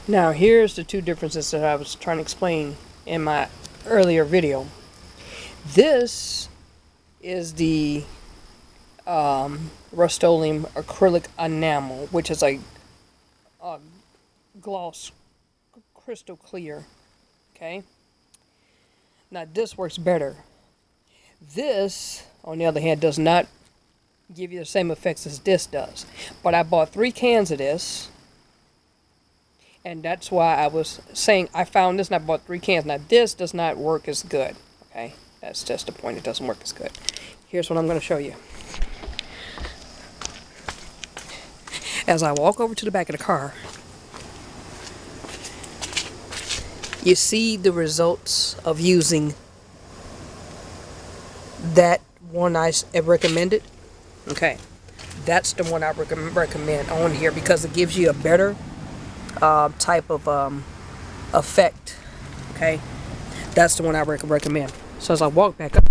Now here's the two differences that I was trying to explain in my earlier video. This is the Rust-Oleum acrylic enamel, which is a gloss, crystal clear. Okay. Now this works better. This, on the other hand, does not give you the same effects as this does. But I bought 3 cans of this. And that's why I was saying I found this and I bought 3 cans. Now this does not work as good. Okay, that's just the point. It doesn't work as good. Here's what I'm going to show you. As I walk over to the back of the car, you see the results of using that one I recommended. Okay, that's the one I recommend on here because it gives you a better type of effect. Okay, that's the one I recommend. So as I walk back up,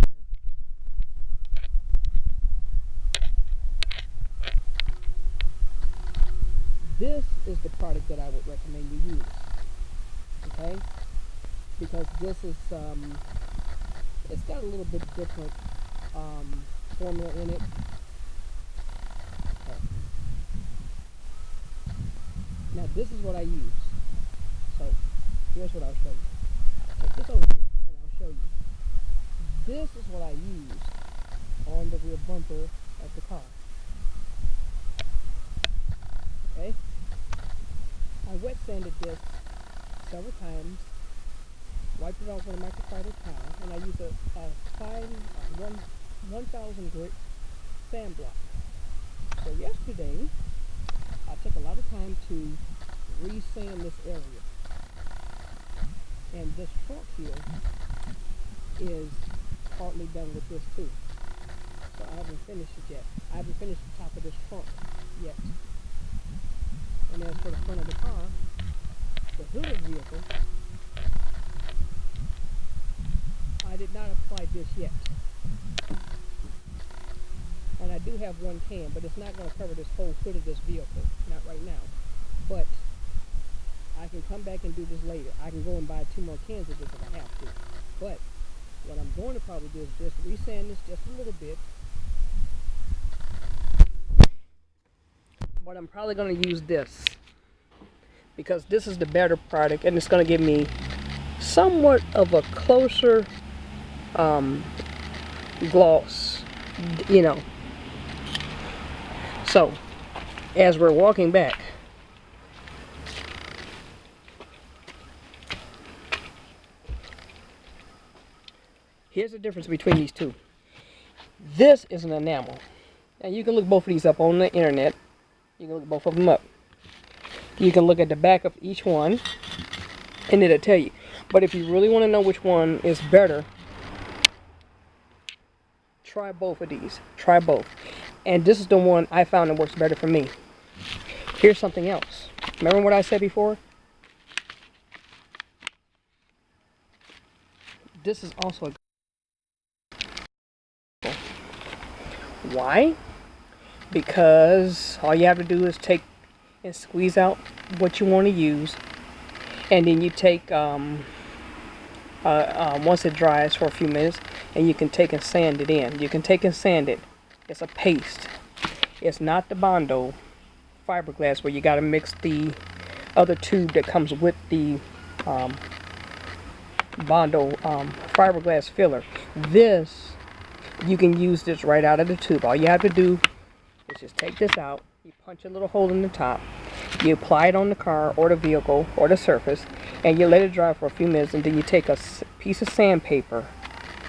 this is the product that I would recommend you use. Okay, because this is it's got a little bit different formula in it. Okay. Now this is what I use. So here's what I'll show you. Put this over here and I'll show you. This is what I used on the rear bumper of the car. Okay? I wet sanded this several times, wiped it off with a microfiber towel, and I used a fine 1000 grit sand block. So yesterday, I took a lot of time to re-sand this area. And this trunk here is partly done with this too. So I haven't finished it yet. I haven't finished the top of this trunk yet. And as for the front of the car, the hood of the vehicle, I did not apply this yet. And I do have 1 can, but it's not going to cover this whole hood of this vehicle, not right now. But I can come back and do this later. I can go and buy 2 more cans of this if I have to. But what I'm going to probably do is just re-sand this just a little bit. But I'm probably going to use this because this is the better product and it's going to give me somewhat of a closer gloss, you know. So as we're walking back, here's the difference between these two. This is an enamel. And you can look both of these up on the internet. You can look both of them up. You can look at the back of each one and it'll tell you. But if you really want to know which one is better, try both of these. Try both. And this is the one I found that works better for me. Here's something else. Remember what I said before? This is also a why? Because all you have to do is take and squeeze out what you want to use, and then you take once it dries for a few minutes, and you can take and sand it in. You can take and sand it. It's a paste. It's not the Bondo fiberglass where you got to mix the other tube that comes with the Bondo fiberglass filler. This, you can use this right out of the tube. All you have to do is just take this out. You punch a little hole in the top. You apply it on the car or the vehicle or the surface, and you let it dry for a few minutes, and then you take a piece of sandpaper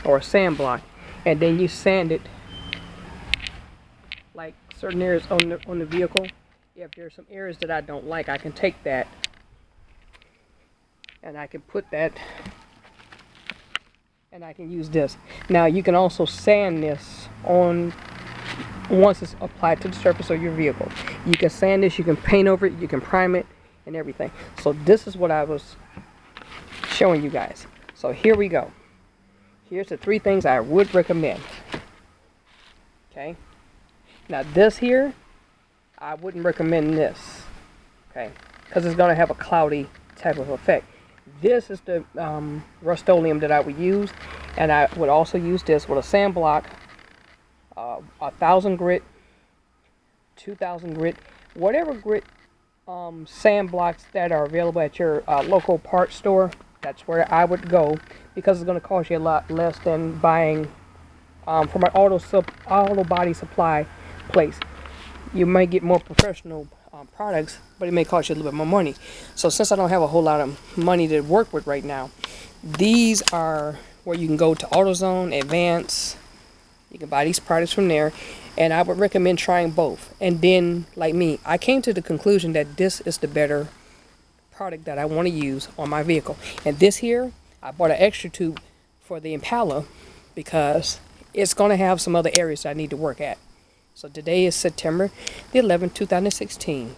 or a sand block, and then you sand it like certain areas on the vehicle. If there's some areas that I don't like, I can take that and I can put that and I can use this. Now you can also sand this on once it's applied to the surface of your vehicle. You can sand this, you can paint over it, you can prime it and everything. So this is what I was showing you guys. So here we go. Here's the 3 things I would recommend. Okay. Now this here, I wouldn't recommend this. Okay. because it's going to have a cloudy type of effect. This is the Rust-Oleum that I would use, and I would also use this with a sand block, 1,000 grit, 2,000 grit, whatever grit sand blocks that are available at your local parts store. That's where I would go, because it's going to cost you a lot less than buying from an auto body supply place. You might get more professional products, but it may cost you a little bit more money. So since I don't have a whole lot of money to work with right now, these are where you can go to AutoZone, Advance. You can buy these products from there, and I would recommend trying both. And then, like me, I came to the conclusion that this is the better product that I want to use on my vehicle. And this here, I bought an extra tube for the Impala because it's going to have some other areas that I need to work at. So today is September the 11th, 2016.